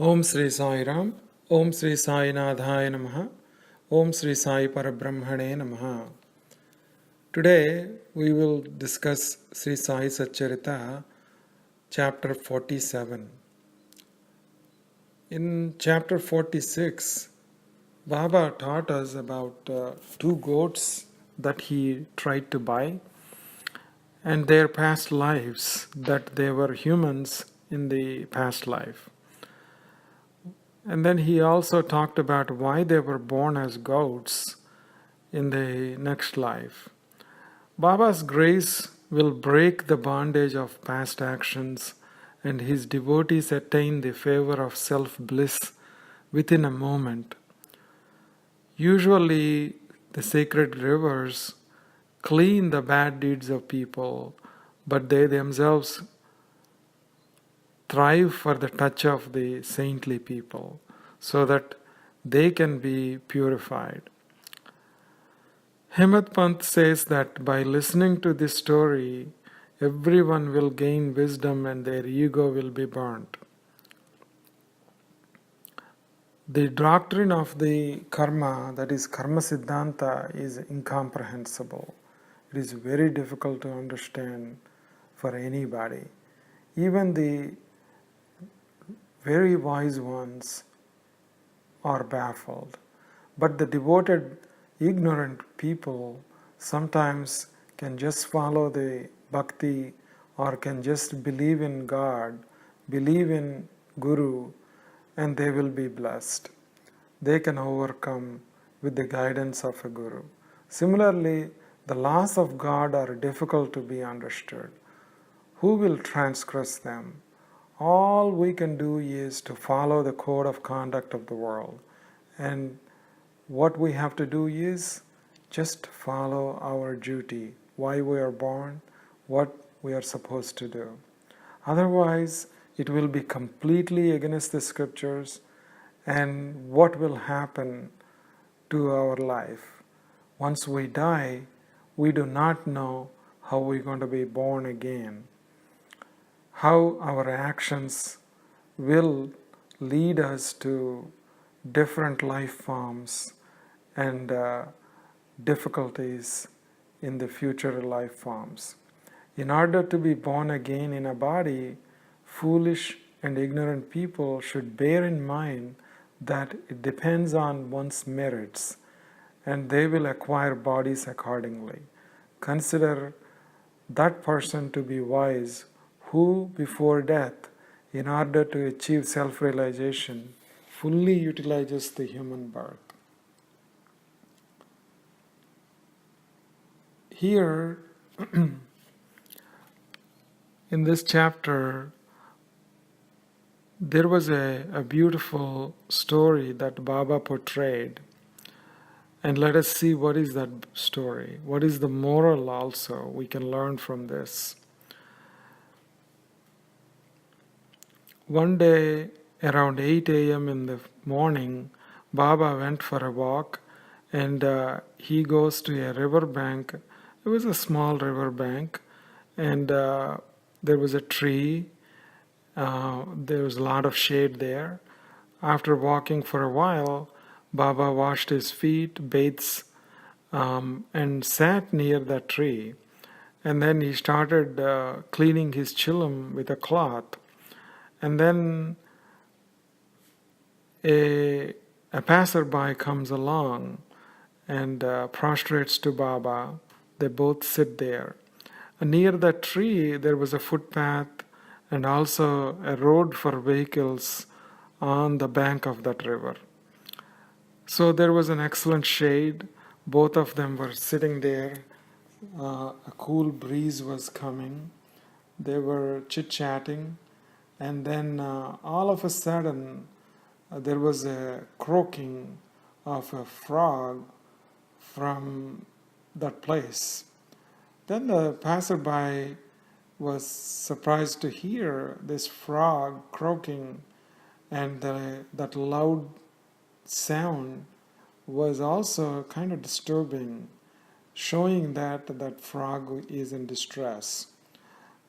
Om Sri Sai Ram, Om Sri Sai Nadhaya Namaha, Om Sri Sai Parabrahmane Namaha. Today we will discuss Sri Saisatcharita, chapter 47. In chapter 46, Baba taught us about two goats that he tried to buy and their past lives, that they were humans in the past life. And then he also talked about why they were born as goats in the next life. Baba's grace will break the bondage of past actions, and his devotees attain the favor of self-bliss within a moment. Usually, the sacred rivers clean the bad deeds of people, but they themselves thrive for the touch of the saintly people so that they can be purified. Hemant Pant says that by listening to this story, everyone will gain wisdom and their ego will be burnt. The doctrine of the karma, that is karma siddhanta, is incomprehensible. It is very difficult to understand for anybody. Even the very wise ones are baffled. But the devoted, ignorant people sometimes can just follow the bhakti or can just believe in God, believe in Guru, and they will be blessed. They can overcome with the guidance of a Guru. Similarly, the laws of God are difficult to be understood. Who will transgress them? All we can do is to follow the code of conduct of the world. And what we have to do is just follow our duty, why we are born, what we are supposed to do. Otherwise, it will be completely against the scriptures, and what will happen to our life? Once we die, we do not know how we're going to be born again, how our actions will lead us to different life forms and difficulties in the future life forms. In order to be born again in a body, foolish and ignorant people should bear in mind that it depends on one's merits, and they will acquire bodies accordingly. Consider that person to be wise who, before death, in order to achieve self-realization, fully utilizes the human birth. Here, in this chapter, there was a beautiful story that Baba portrayed. And let us see what is that story. What is the moral also we can learn from this. One day, around 8 a.m. in the morning, Baba went for a walk, and he goes to a river bank. It was a small river bank, and there was a tree. There was a lot of shade there. After walking for a while, Baba washed his feet, bathed, and sat near that tree. And then he started cleaning his chillum with a cloth. And then a passerby comes along and prostrates to Baba. They both sit there. And near that tree, there was a footpath and also a road for vehicles on the bank of that river. So there was an excellent shade. Both of them were sitting there. A cool breeze was coming. They were chit-chatting. And then all of a sudden, there was a croaking of a frog from that place. Then the passerby was surprised to hear this frog croaking, and that loud sound was also kind of disturbing, showing that that frog is in distress.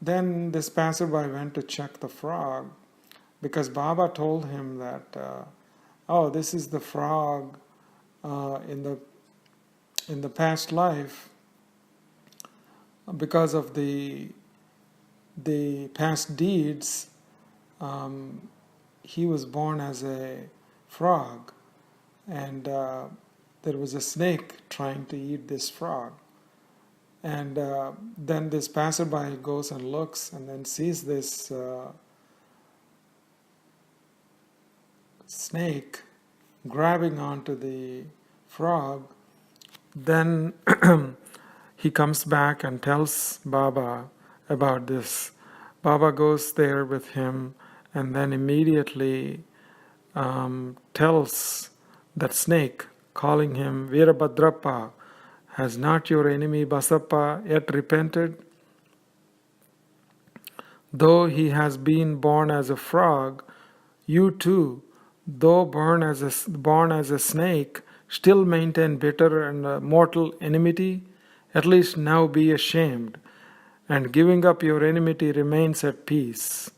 Then this passerby went to check the frog, because Baba told him that, oh, this is the frog in the past life, because of the past deeds. He was born as a frog, and there was a snake trying to eat this frog. And then this passerby goes and looks and then sees this snake grabbing onto the frog. Then he comes back and tells Baba about this. Baba goes there with him and then immediately tells that snake, calling him Veerabhadrappa, has not your enemy Basappa yet repented? Though he has been born as a frog, you too, though born as a snake, still maintain bitter and mortal enmity. At least now be ashamed, and giving up your enmity remains at peace.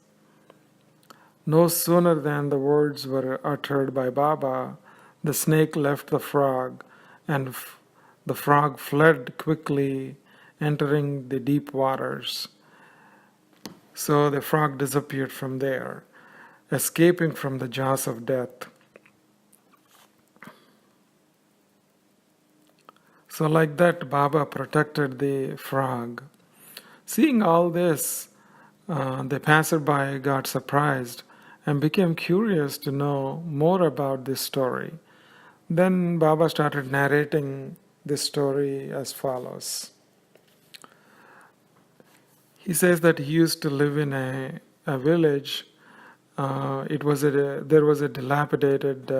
No sooner than the words were uttered by Baba, the snake left the frog, and the frog fled quickly, entering the deep waters. So the frog disappeared from there, escaping from the jaws of death. So like that, Baba protected the frog. Seeing all this, the passerby got surprised and became curious to know more about this story. Then Baba started narrating this story as follows. He says that he used to live in a village. There was a dilapidated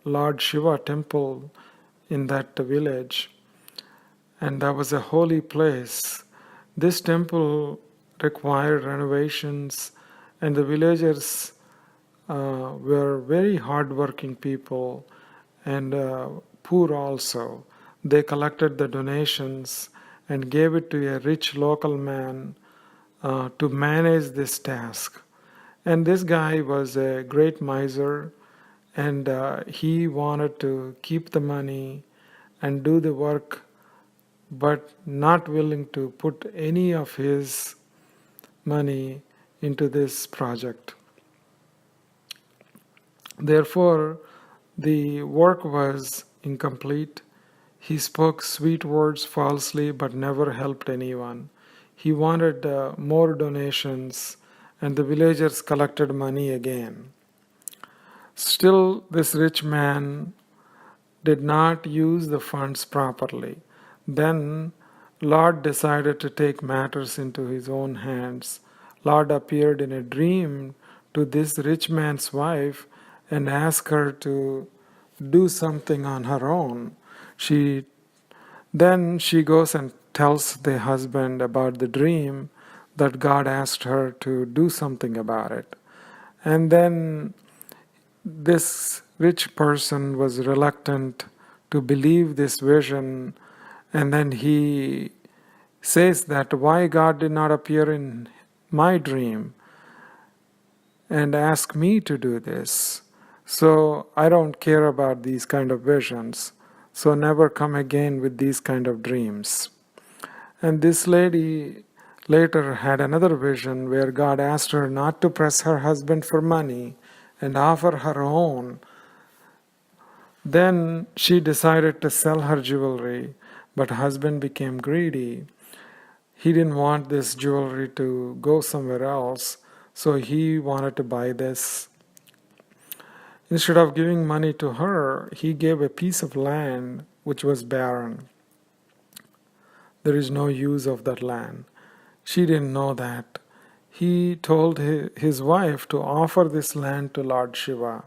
Lord Shiva temple in that village, and that was a holy place. This temple required renovations, and the villagers were very hardworking people and poor also. They collected the donations and gave it to a rich local man to manage this task. And this guy was a great miser, and he wanted to keep the money and do the work, but not willing to put any of his money into this project. Therefore, the work was incomplete. He spoke sweet words falsely but never helped anyone. He wanted more donations, and the villagers collected money again. Still, this rich man did not use the funds properly. Then Lord decided to take matters into his own hands. Lord appeared in a dream to this rich man's wife and asked her to do something on her own. Then she goes and tells the husband about the dream, that God asked her to do something about it. And then this rich person was reluctant to believe this vision, and then he says that why God did not appear in my dream and ask me to do this. So I don't care about these kind of visions. So never come again with these kind of dreams. And this lady later had another vision where God asked her not to press her husband for money and offer her own. Then she decided to sell her jewelry, but husband became greedy. He didn't want this jewelry to go somewhere else, so he wanted to buy this. Instead of giving money to her, he gave a piece of land which was barren. There is no use of that land. She didn't know that. He told his wife to offer this land to Lord Shiva.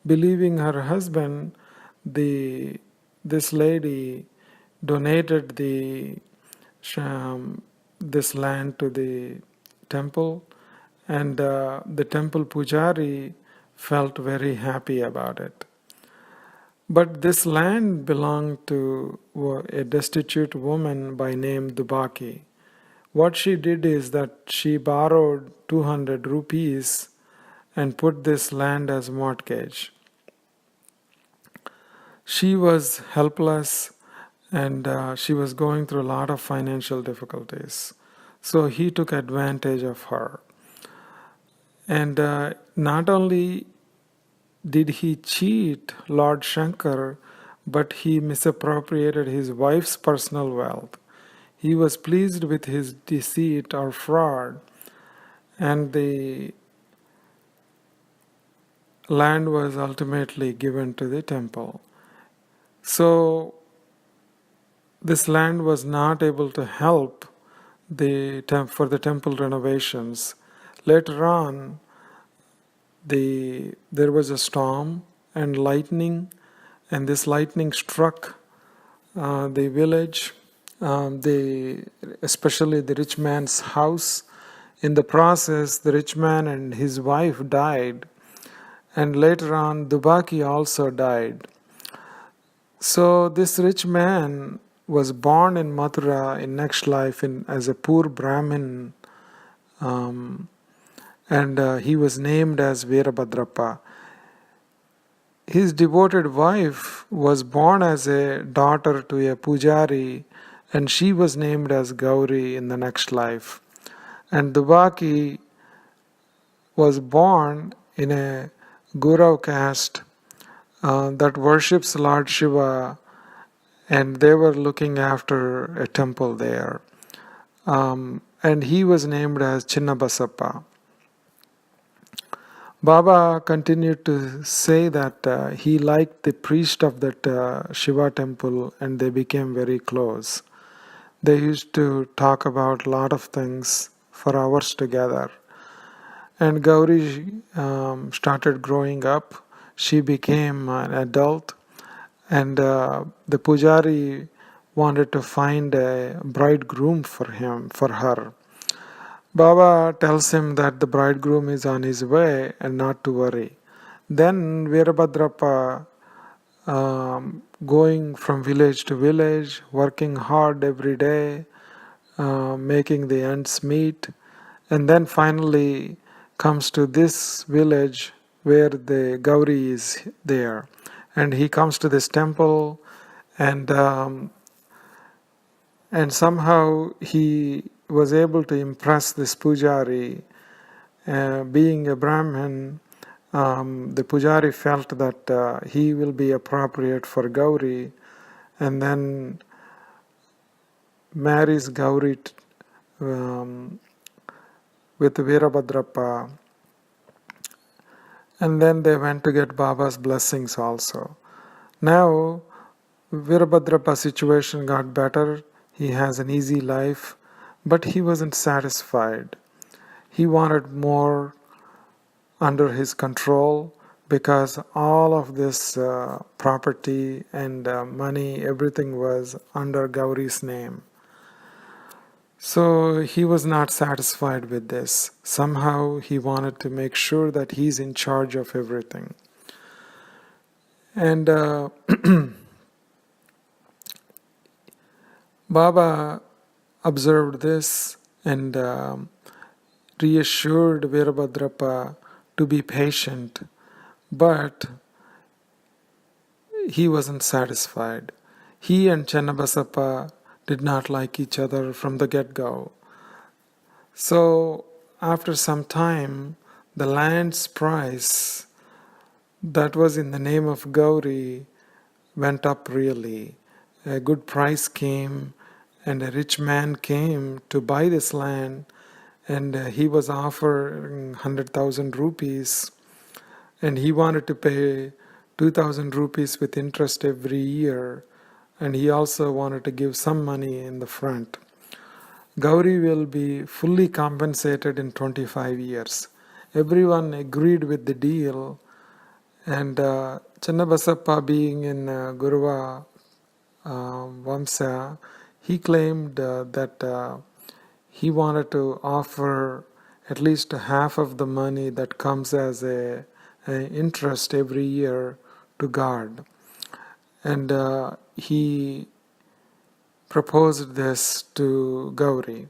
Believing her husband, this lady donated this land to the temple, and the temple pujari felt very happy about it. But this land belonged to a destitute woman by name Dubaki. What she did is that she borrowed 200 rupees and put this land as mortgage. She was helpless, and she was going through a lot of financial difficulties. So he took advantage of her. And not only did he cheat Lord Shankar, but he misappropriated his wife's personal wealth. He was pleased with his deceit or fraud, and the land was ultimately given to the temple. So this land was not able to help for the temple renovations. Later on, there was a storm and lightning, and this lightning struck the village, especially the rich man's house. In the process, the rich man and his wife died, and later on, Dubaki also died. So this rich man was born in Mathura in next life as a poor Brahmin, and he was named as Veerabhadrappa. His devoted wife was born as a daughter to a pujari, and she was named as Gauri in the next life. And Dubaki was born in a Gaurav caste that worships Lord Shiva, and they were looking after a temple there. And he was named as Chinnabasappa. Baba continued to say that he liked the priest of that Shiva temple, and they became very close. They used to talk about a lot of things for hours together. And Gauri started growing up. She became an adult, and the pujari wanted to find a bridegroom for her. Baba tells him that the bridegroom is on his way and not to worry. Then Veerabhadrappa, going from village to village, working hard every day, making the ends meet, and then finally comes to this village where the Gauri is there. And he comes to this temple, and somehow he was able to impress this pujari. Being a Brahmin, the pujari felt that he will be appropriate for Gauri, and then marries Gauri with Veerabhadrappa, and then they went to get Baba's blessings also. Now Veerabhadrappa's situation got better. He has an easy life, but he wasn't satisfied. He wanted more under his control, because all of this property and money, everything was under Gauri's name. So he was not satisfied with this. Somehow he wanted to make sure that he's in charge of everything. And Baba observed this and reassured Veerabhadrappa to be patient, but he wasn't satisfied. He and Channabasappa did not like each other from the get-go. So after some time, the land's price that was in the name of Gauri went up really. A good price came, and a rich man came to buy this land, and he was offering 100,000 rupees, and he wanted to pay 2,000 rupees with interest every year, and he also wanted to give some money in the front. Gauri will be fully compensated in 25 years. Everyone agreed with the deal, and Channabasappa, being in Guruva Vamsa, he claimed that he wanted to offer at least half of the money that comes as a interest every year to God. And he proposed this to Gauri.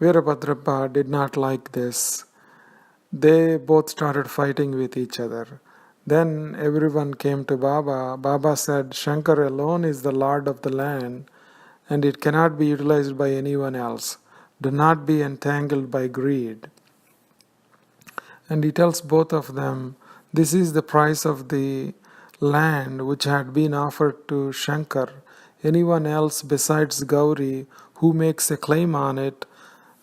Veerabhadrappa did not like this, They both started fighting with each other. Then everyone came to Baba. Baba said, Shankar alone is the Lord of the land and it cannot be utilized by anyone else. Do not be entangled by greed. And he tells both of them, this is the price of the land which had been offered to Shankar. Anyone else besides Gauri who makes a claim on it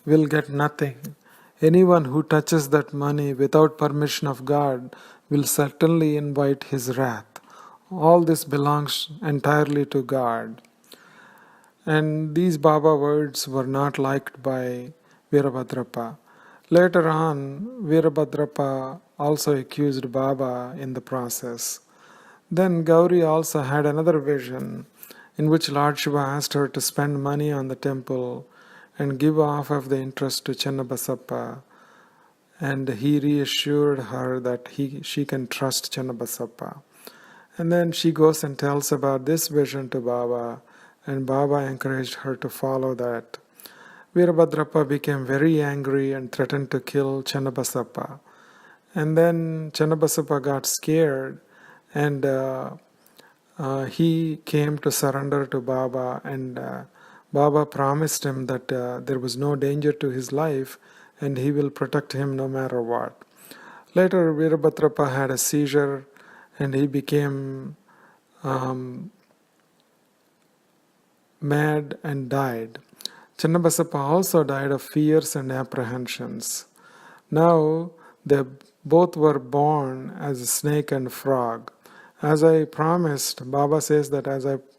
will get nothing. Anyone who touches that money without permission of God will certainly invite his wrath. All this belongs entirely to God. And these Baba words were not liked by Virabhadrappa. Later on, Virabhadrappa also accused Baba in the process. Then Gauri also had another vision in which Lord Shiva asked her to spend money on the temple and give off of the interest to Channabasappa. And he reassured her that she can trust Channabasappa. And then she goes and tells about this vision to Baba, and Baba encouraged her to follow that. Virabhadrappa became very angry and threatened to kill Channabasappa. And then Channabasappa got scared and he came to surrender to Baba, and Baba promised him that there was no danger to his life and he will protect him no matter what. Later, Virabhadrappa had a seizure and he became mad and died. Channabasappa also died of fears and apprehensions. Now they both were born as a snake and frog. As I promised, Baba says that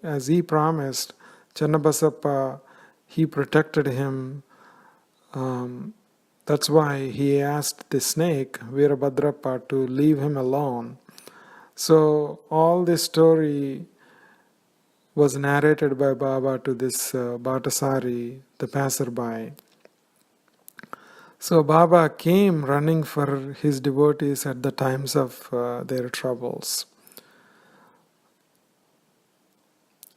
as he promised, Channabasappa, he protected him. That's why he asked the snake, Virabhadrappa, to leave him alone. So all this story was narrated by Baba to this Bhattasari, the passerby. So Baba came running for his devotees at the times of their troubles.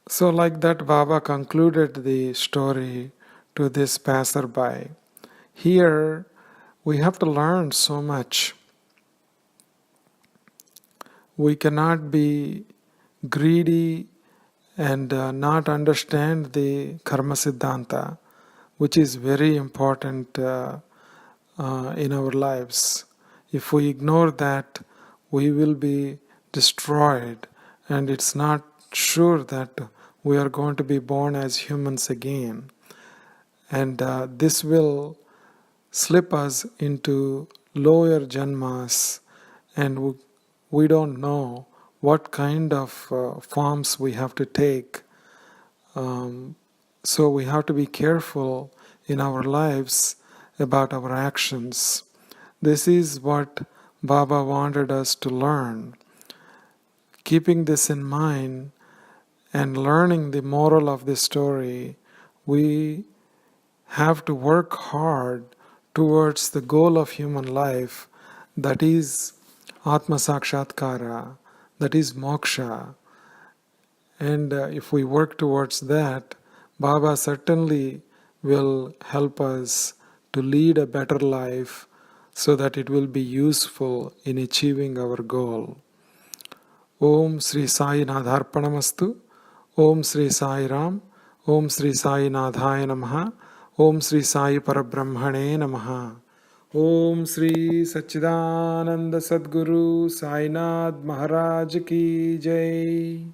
So like that, Baba concluded the story to this passerby. Here we have to learn so much. We cannot be greedy and not understand the karma siddhanta, which is very important in our lives. If we ignore that, we will be destroyed, and it's not sure that we are going to be born as humans again. And this will slip us into lower janmas, and we don't know what kind of forms we have to take. So we have to be careful in our lives about our actions. This is what Baba wanted us to learn. Keeping this in mind and learning the moral of this story, we have to work hard towards the goal of human life, that is Atma Sakshatkara, that is moksha. And if we work towards that, Baba certainly will help us to lead a better life so that it will be useful in achieving our goal. Om Sri Sai Nadharpanamastu. Om Sri Sai Ram. Om Sri Sai Nadhaya Namaha. Om Sri Sai Parabrahmane Namaha. Om Sri Sachidananda Sadguru Sainath Maharaj Ki Jai.